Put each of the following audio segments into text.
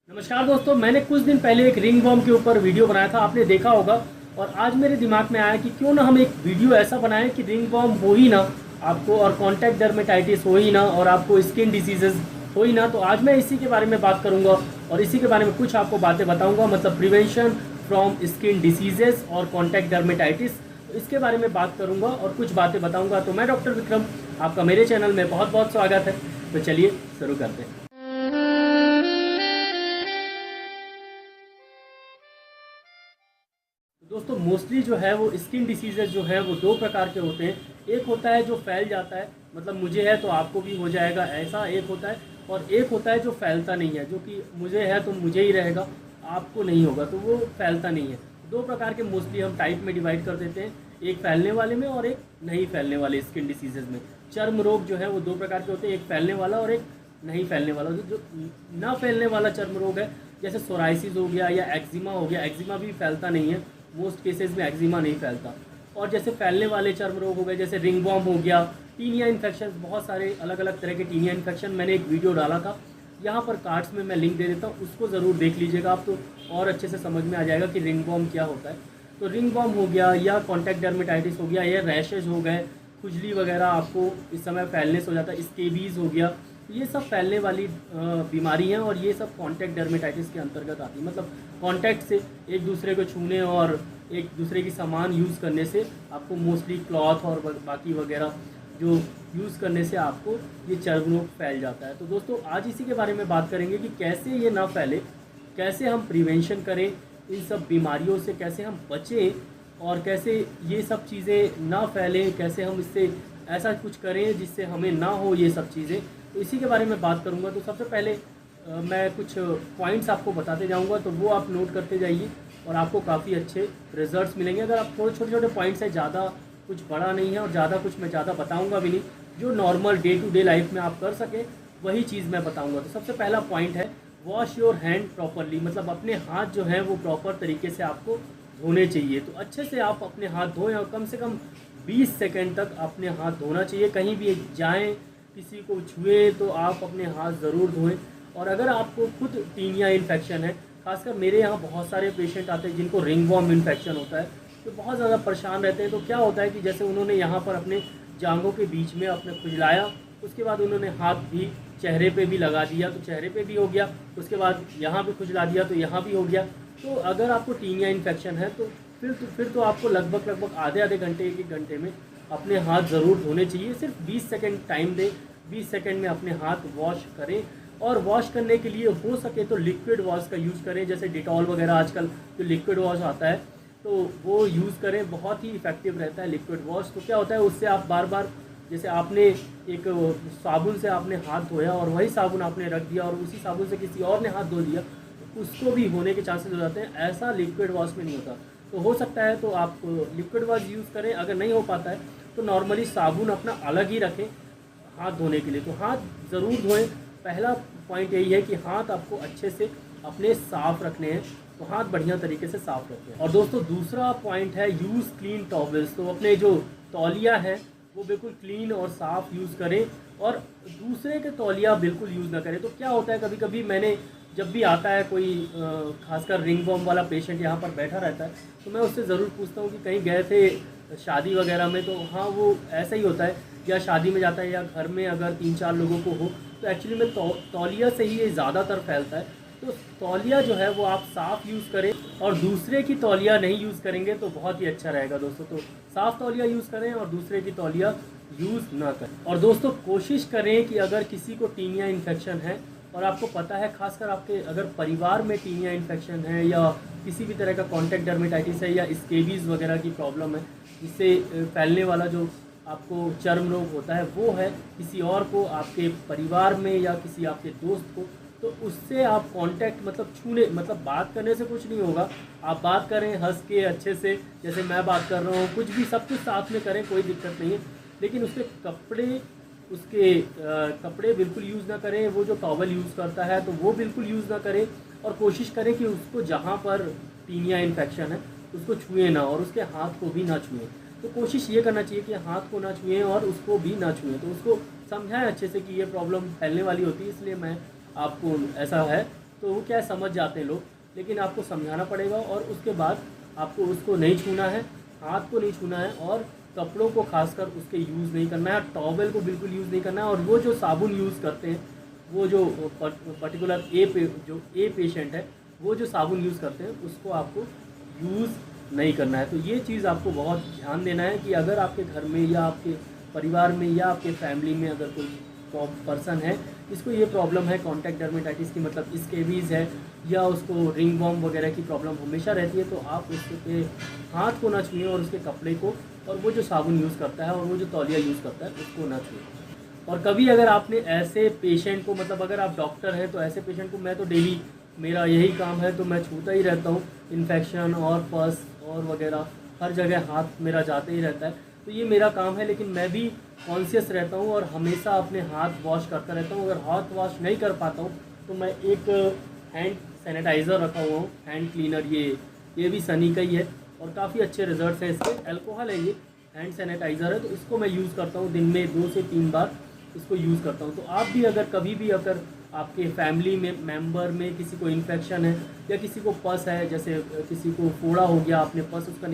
नमस्कार दोस्तों, मैंने कुछ दिन पहले एक रिंग वर्म के ऊपर वीडियो बनाया था, आपने देखा होगा। और आज मेरे दिमाग में आया कि क्यों ना हम एक वीडियो ऐसा बनाएं कि रिंग वर्म हो ही ना आपको, और कॉन्टैक्ट डर्मेटाइटिस हो ही ना, और आपको स्किन डिसीजेज हो ही ना। तो आज मैं इसी के बारे में बात करूंगा और इसी के बारे में कुछ आपको बातें बताऊंगा, मतलब प्रिवेंशन फ्रॉम स्किन डिसीजेज और कॉन्टैक्ट डर्मेटाइटिस। तो इसके बारे में बात करूंगा और कुछ बातें बताऊंगा। तो मैं डॉक्टर विक्रम, आपका मेरे चैनल में बहुत बहुत स्वागत है। तो चलिए शुरू करते हैं। दोस्तों, मोस्टली जो है वो स्किन डिसीजेज जो है वो दो प्रकार के होते हैं। एक होता है जो फैल जाता है, मतलब मुझे है तो आपको भी हो जाएगा, ऐसा एक होता है। और एक होता है जो फैलता नहीं है, जो कि मुझे है तो मुझे ही रहेगा, आपको नहीं होगा, तो वो फैलता नहीं है। दो प्रकार के मोस्टली हम टाइप में डिवाइड कर देते हैं, एक फैलने वाले में और एक नहीं फैलने वाले स्किन डिसीजेज में। चर्म रोग जो है वो दो प्रकार के होते हैं, एक फैलने वाला और एक नहीं फैलने वाला। जो ना फैलने वाला चर्म रोग है, जैसे सोराइसिस हो गया या एक्जिमा हो गया, एक्जिमा भी फैलता नहीं है, मोस्ट केसेस में एक्जिमा नहीं फैलता। और जैसे फैलने वाले चर्म रोग हो गए, जैसे रिंग वॉर्म हो गया, टीनिया इन्फेक्शन, बहुत सारे अलग अलग तरह के टीनिया इन्फेक्शन, मैंने एक वीडियो डाला था, यहाँ पर कार्ड्स में मैं लिंक दे देता हूँ, उसको ज़रूर देख लीजिएगा आप, तो और अच्छे से समझ में आ जाएगा कि रिंग वॉर्म क्या होता है। तो रिंग वॉर्म हो गया या कॉन्टैक्ट डर्मेटाइटिस हो गया या रैशेज हो गए, खुजली वगैरह आपको इस समय फैलने से हो जाता है, स्केबीज हो गया, ये सब फैलने वाली बीमारी हैं और ये सब कॉन्टैक्ट डर्मेटाइटिस के अंतर्गत आती है। मतलब कॉन्टैक्ट से एक दूसरे को छूने और एक दूसरे की सामान यूज़ करने से आपको मोस्टली क्लॉथ और बाकी वगैरह जो यूज़ करने से आपको ये चर्म रोग फैल जाता है। तो दोस्तों, आज इसी के बारे में बात करेंगे कि कैसे ये ना फैले, कैसे हम प्रिवेंशन करें इन सब बीमारियों से, कैसे हम बचें और कैसे ये सब चीज़ें ना फैलें, कैसे हम इससे ऐसा कुछ करें जिससे हमें ना हो ये सब चीज़ें। तो इसी के बारे में बात करूंगा। तो सबसे पहले मैं कुछ पॉइंट्स आपको बताते जाऊंगा, तो वो आप नोट करते जाइए और आपको काफ़ी अच्छे रिजल्ट्स मिलेंगे। अगर आप थोड़े छोटे छोटे पॉइंट्स हैं, ज़्यादा कुछ बड़ा नहीं है और ज़्यादा कुछ मैं ज़्यादा बताऊंगा भी नहीं, जो normal day to day life में आप कर सकें वही चीज़ मैं बताऊँगा। तो सबसे पहला पॉइंट है वॉश योर हैंड प्रॉपरली, मतलब अपने हाथ जो हैं वो प्रॉपर तरीके से आपको धोने चाहिए। तो अच्छे से आप अपने हाथ धोएं और कम से कम 20 सेकेंड तक अपने हाथ धोना चाहिए। कहीं भी जाएँ, किसी को छुए तो आप अपने हाथ ज़रूर धोएं। और अगर आपको खुद टीनिया इन्फेक्शन है, खासकर मेरे यहाँ बहुत सारे पेशेंट आते हैं जिनको रिंग वॉर्म इन्फेक्शन होता है, तो बहुत ज़्यादा परेशान रहते हैं। तो क्या होता है कि जैसे उन्होंने यहाँ पर अपने जांघों के बीच में अपने खुजलाया, उसके बाद उन्होंने हाथ भी चेहरे पे भी लगा दिया तो चेहरे पे भी हो गया, उसके बाद यहाँ भी खुजला दिया तो यहाँ भी हो गया। तो अगर आपको टीनिया इन्फेक्शन है तो फिर तो आपको लगभग आधे आधे घंटे, एक एक घंटे में अपने हाथ ज़रूर धोने चाहिए। सिर्फ 20 सेकेंड टाइम दें, 20 सेकेंड में अपने हाथ वॉश करें। और वॉश करने के लिए हो सके तो लिक्विड वॉश का यूज़ करें, जैसे डिटॉल वगैरह आजकल जो लिक्विड वॉश आता है तो वो यूज़ करें, बहुत ही इफ़ेक्टिव रहता है लिक्विड वॉश। तो क्या होता है, उससे आप बार बार, जैसे आपने एक साबुन से आपने हाथ धोया और वही साबुन आपने रख दिया और उसी साबुन से किसी और ने हाथ धो दिया, तो उसको भी होने के चांसेस हो जाते हैं। ऐसा लिक्विड वॉश में नहीं होता। तो हो सकता है तो आप लिक्विड वॉश यूज़ करें। अगर नहीं हो पाता है तो नॉर्मली साबुन अपना अलग ही रखें हाथ धोने के लिए। तो हाथ ज़रूर धोएं। पहला पॉइंट यही है कि हाथ आपको अच्छे से अपने साफ़ रखने हैं, तो हाथ बढ़िया तरीके से साफ़ रखें। और दोस्तों, दूसरा पॉइंट है यूज़ क्लीन टॉवल्स। तो अपने जो तौलिया है वो बिल्कुल क्लीन और साफ़ यूज़ करें और दूसरे के तौलिया बिल्कुल यूज़ ना करें। तो क्या होता है, कभी कभी मैंने जब भी आता है कोई खासकर रिंग वॉर्म वाला पेशेंट यहाँ पर बैठा रहता है, तो मैं उससे ज़रूर पूछता हूँ कि कहीं गए थे शादी वगैरह में। तो हाँ, वो ऐसा ही होता है, या शादी में जाता है या घर में अगर 3-4 लोगों को हो, तो एक्चुअली में तौलिया से ही ये ज़्यादातर फैलता है। तो तौलिया जो है वो आप साफ़ यूज़ करें और दूसरे की तौलिया नहीं यूज़ करेंगे तो बहुत ही अच्छा रहेगा दोस्तों। तो साफ़ तौलिया यूज़ करें और दूसरे की तौलिया यूज़ ना करें। और दोस्तों, कोशिश करें कि अगर किसी को टीनिया इन्फेक्शन है और आपको पता है, खासकर आपके अगर परिवार में टीनिया इन्फेक्शन है या किसी भी तरह का कॉन्टैक्ट डर्मेटाइटिस है या स्केबीज़ वगैरह की प्रॉब्लम है, जिससे फैलने वाला जो आपको चर्म रोग होता है वो है किसी और को, आपके परिवार में या किसी आपके दोस्त को, तो उससे आप कांटेक्ट, मतलब छूने, मतलब बात करने से कुछ नहीं होगा। आप बात करें हंस के अच्छे से, जैसे मैं बात कर रहा हूँ, कुछ भी सब कुछ साथ में करें, कोई दिक्कत नहीं है। लेकिन उसके कपड़े बिल्कुल यूज़ ना करें। वो जो टॉवल यूज़ करता है तो वो बिल्कुल यूज़ ना करें। और कोशिश करें कि उसको जहाँ पर टीनिया इन्फेक्शन है उसको छुएं ना और उसके हाथ को भी ना छुएं। तो कोशिश ये करना चाहिए कि हाथ को ना छुएं और उसको भी ना छुएं। तो उसको समझाएं अच्छे से कि ये प्रॉब्लम फैलने वाली होती है, इसलिए मैं आपको ऐसा है तो वो क्या है, समझ जाते हैं लोग, लेकिन आपको समझाना पड़ेगा और उसके बाद आपको उसको नहीं छूना है, हाथ को नहीं छूना है और कपड़ों को खासकर उसके यूज़ नहीं करना है, टॉवल को बिल्कुल यूज़ नहीं करना है। और वो जो साबुन यूज़ करते हैं, वो जो पर्टिकुलर जो ए पेशेंट है, वो जो साबुन यूज़ करते हैं उसको आपको यूज़ नहीं करना है। तो ये चीज़ आपको बहुत ध्यान देना है कि अगर आपके घर में या आपके परिवार में या आपके फैमिली में अगर कोई पर्सन है इसको ये प्रॉब्लम है कॉन्टैक्ट डर्मेटाइटिस की, मतलब स्केबीज़ है या उसको रिंग वॉर्म वगैरह की प्रॉब्लम हमेशा रहती है, तो आप उसके हाथ को ना छुएं और उसके कपड़े को, और वो जो साबुन यूज़ करता है और वो जो तौलिया यूज़ करता है उसको ना छुएं। और कभी अगर आपने ऐसे पेशेंट को, मतलब अगर आप डॉक्टर हैं तो ऐसे पेशेंट को, मैं तो डेली मेरा यही काम है तो मैं छूता ही रहता हूँ, इन्फेक्शन और पस और वगैरह हर जगह हाथ मेरा जाते ही रहता है, तो ये मेरा काम है। लेकिन मैं भी कॉन्शियस रहता हूँ और हमेशा अपने हाथ वॉश करता रहता हूँ। अगर हाथ वॉश नहीं कर पाता हूँ तो मैं एक हैंड सैनिटाइज़र रखा हुआ हूँ, हैंड क्लीनर, ये भी सनी का ही है और काफ़ी अच्छे रिजल्ट्स हैं इसके। अल्कोहल है, ये हैंड सैनिटाइज़र है, तो इसको मैं यूज़ करता हूँ दिन में 2 से 3 बार इसको यूज़ करता हूँ। तो आप भी अगर कभी भी अगर आपके फैमिली में मेंबर में किसी को इन्फेक्शन है या किसी को पस है, जैसे किसी को फोड़ा हो गया, आपने पस उसका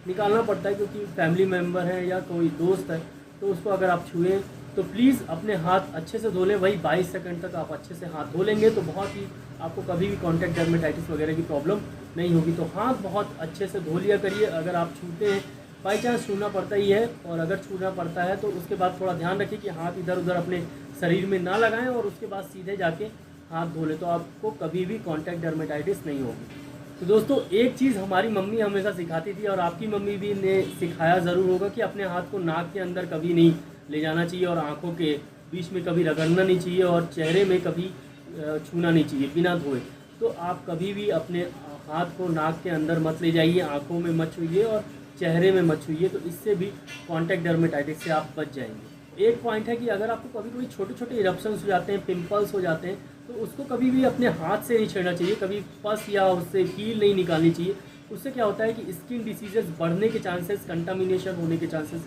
निकालना पड़ता है क्योंकि फैमिली मेंबर है या कोई दोस्त है, तो उसको अगर आप छुएं तो प्लीज़ अपने हाथ अच्छे से धो लें। वही 22 सेकंड तक आप अच्छे से हाथ धो लेंगे तो बहुत ही आपको कभी भी कॉन्टैक्ट डर्मेटाइटिस वगैरह की प्रॉब्लम नहीं होगी। तो हाथ बहुत अच्छे से धो लिया करिए। अगर आप छूते हैं, बाई चांस छूना पड़ता ही है, और अगर छूना पड़ता है तो उसके बाद थोड़ा ध्यान रखिए कि हाथ इधर उधर अपने शरीर में ना लगाएं और उसके बाद सीधे जाके हाथ धो लें, तो आपको कभी भी कॉन्टैक्ट डर्मेटाइटिस नहीं होगी। तो दोस्तों, एक चीज़ हमारी मम्मी हमेशा सिखाती थी और आपकी मम्मी भी ने सिखाया ज़रूर होगा कि अपने हाथ को नाक के अंदर कभी नहीं ले जाना चाहिए और आँखों के बीच में कभी रगड़ना नहीं चाहिए और चेहरे में कभी छूना नहीं चाहिए बिना धोए। तो आप कभी भी अपने हाथ को नाक के अंदर मत ले जाइए, आँखों में मत छूइए और चेहरे में मत छूइए, तो इससे भी कॉन्टैक्ट डर्मेटाइटिस से आप बच जाएंगे। एक पॉइंट है कि अगर आपको कभी कभी छोटे छोटे इरप्शंस हो जाते हैं, पिंपल्स हो जाते हैं, तो उसको कभी भी अपने हाथ से नहीं छेड़ना चाहिए, कभी पस या उससे कील नहीं निकालनी चाहिए। उससे क्या होता है कि स्किन डिसीजेस बढ़ने के चांसेस, कंटामिनेशन होने के चांसेस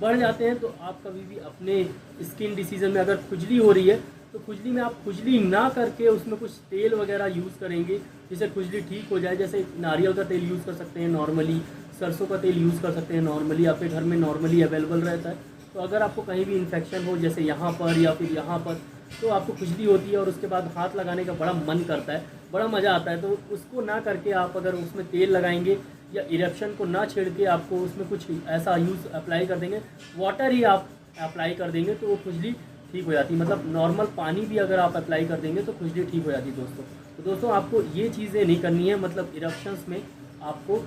बढ़ जाते हैं। तो आप कभी भी अपने स्किन डिसीजन में अगर खुजली हो रही है तो खुजली में आप खुजली ना करके उसमें कुछ तेल वगैरह यूज़ करेंगे जिससे खुजली ठीक हो जाए। जैसे नारियल का तेल यूज़ कर सकते हैं नॉर्मली, सरसों का तेल यूज़ कर सकते हैं नॉर्मली, आपके घर में नॉर्मली अवेलेबल रहता है। तो अगर आपको कहीं भी इन्फेक्शन हो, जैसे यहाँ पर या फिर यहाँ पर, तो आपको खुजली होती है और उसके बाद हाथ लगाने का बड़ा मन करता है, बड़ा मज़ा आता है, तो उसको ना करके आप अगर उसमें तेल लगाएंगे या इरेप्शन को ना छेड़ के आपको उसमें कुछ ऐसा यूज़ अप्लाई कर देंगे, वाटर ही आप अप्लाई कर देंगे तो वो खुजली ठीक हो जाती है। मतलब नॉर्मल पानी भी अगर आप अप्लाई कर देंगे तो खुजली ठीक हो जाती है दोस्तों। तो दोस्तों, आपको ये चीज़ें नहीं करनी है, मतलब इरप्शंस में आपको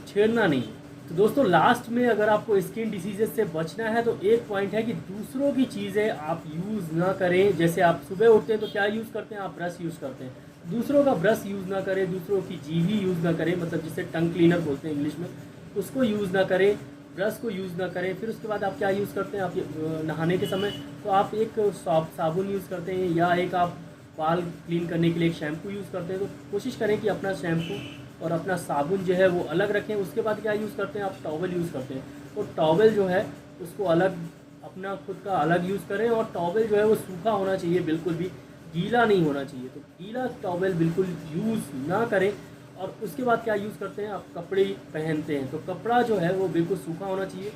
छेड़ना नहीं है। तो दोस्तों, लास्ट में अगर आपको स्किन डिसीजेज से बचना है तो एक पॉइंट है कि दूसरों की चीज़ें आप यूज़ ना करें। जैसे आप सुबह उठते हैं तो क्या यूज़ करते हैं, आप ब्रश यूज़ करते हैं, दूसरों का ब्रश यूज़ ना करें, दूसरों की जीभी यूज़ ना करें, मतलब जिसे टंग क्लीनर बोलते हैं इंग्लिश में, उसको यूज़ ना करें, ब्रश को यूज़ ना करें। फिर उसके बाद आप क्या यूज़ करते हैं, आप नहाने के समय तो आप एक साबुन यूज़ करते हैं या एक आप बाल क्लीन करने के लिए एक शैम्पू यूज़ करते हैं। तो कोशिश करें कि अपना शैम्पू और अपना साबुन जो है वो अलग रखें। उसके बाद क्या यूज़ करते हैं, आप टॉवल यूज़ करते हैं, तो टॉवल जो है उसको अलग, अपना खुद का अलग यूज़ करें। और टॉवल जो है वो सूखा होना चाहिए, बिल्कुल भी गीला नहीं होना चाहिए। तो गीला टॉवल बिल्कुल यूज़ ना करें। और उसके बाद क्या यूज़ करते हैं, आप कपड़े पहनते हैं तो कपड़ा जो है वो बिल्कुल सूखा होना चाहिए,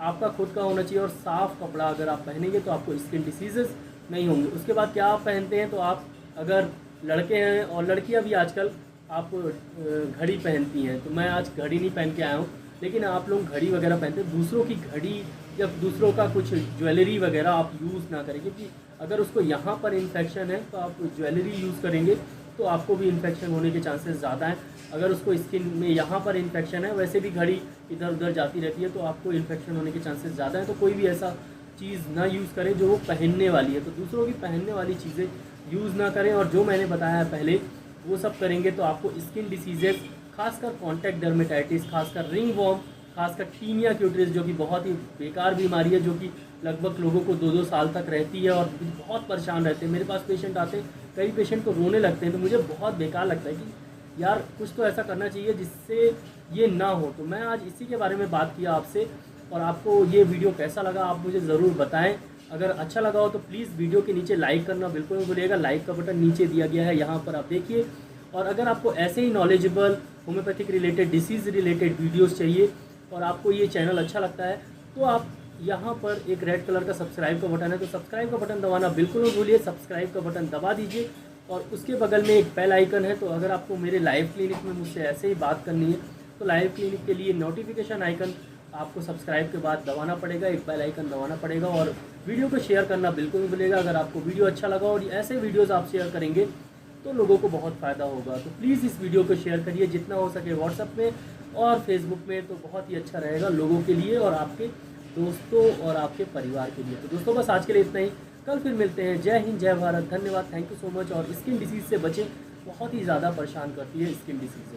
आपका खुद का होना चाहिए और साफ़ कपड़ा अगर आप पहनेंगे तो आपको स्किन डिसीजेस नहीं होंगे। उसके बाद क्या आप पहनते हैं, तो आप अगर लड़के हैं और लड़कियां भी आजकल आप घड़ी पहनती हैं, तो मैं आज घड़ी नहीं पहन के आया हूँ, लेकिन आप लोग घड़ी वगैरह पहनते हैं। दूसरों की घड़ी या दूसरों का कुछ ज्वेलरी वगैरह आप यूज़ ना करें, क्योंकि अगर उसको यहाँ पर इन्फेक्शन है तो आप ज्वेलरी यूज़ करेंगे तो आपको भी इन्फेक्शन होने के चांसेस ज़्यादा हैं। अगर उसको स्किन में यहाँ पर इन्फेक्शन है, वैसे भी घड़ी इधर उधर जाती रहती है, तो आपको इन्फेक्शन होने के चांसेस ज़्यादा हैं। तो कोई भी ऐसा चीज़ ना यूज़ करें जो वो पहनने वाली है, तो दूसरों की पहनने वाली चीज़ें यूज़ ना करें। और जो मैंने बताया है पहले वो सब करेंगे तो आपको स्किन डिसीजेज़, खासकर कॉन्टैक्ट डर्मेटाइटिस, खासकर रिंग वॉर्म, खासकर टीनिया क्यूटरिस जो कि बहुत ही बेकार बीमारी है, जो कि लगभग लोगों को 2-2 साल तक रहती है और बहुत परेशान रहते हैं। मेरे पास पेशेंट आते हैं, कई पेशेंट को रोने लगते हैं, तो मुझे बहुत बेकार लगता है कि यार कुछ तो ऐसा करना चाहिए जिससे ये ना हो। तो मैं आज इसी के बारे में बात किया आपसे, और आपको ये वीडियो कैसा लगा आप मुझे ज़रूर बताएं। अगर अच्छा लगा हो तो प्लीज़ वीडियो के नीचे लाइक करना बिल्कुल नहीं भूलिएगा। लाइक का बटन नीचे दिया गया है, यहाँ पर आप देखिए। और अगर आपको ऐसे ही knowledgeable homeopathic related, disease related videos चाहिए और आपको ये चैनल अच्छा लगता है तो आप यहाँ पर एक रेड कलर का सब्सक्राइब का बटन है, तो सब्सक्राइब का बटन दबाना बिल्कुल नहीं भूलिए। सब्सक्राइब का बटन दबा दीजिए और उसके बगल में एक बेल आइकन है। तो अगर आपको मेरे लाइव क्लिनिक में मुझसे ऐसे ही बात करनी है तो लाइव क्लिनिक के लिए नोटिफिकेशन आइकन आपको सब्सक्राइब के बाद दबाना पड़ेगा, एक बेल आइकन दबाना पड़ेगा। और वीडियो को शेयर करना बिल्कुल नहीं भूलिएगा। अगर आपको वीडियो अच्छा लगा और ऐसे वीडियोज़ आप शेयर करेंगे तो लोगों को बहुत फ़ायदा होगा। तो प्लीज़ इस वीडियो को शेयर करिए जितना हो सके व्हाट्सएप में और फेसबुक में, तो बहुत ही अच्छा रहेगा लोगों के लिए और आपके दोस्तों और आपके परिवार के लिए। तो दोस्तों बस आज के लिए इतना ही, कल फिर मिलते हैं। जय हिंद, जय भारत, धन्यवाद, थैंक यू सो मच। और स्किन डिसीज़ से बचें, बहुत ही ज़्यादा परेशान करती है स्किन डिसीज़।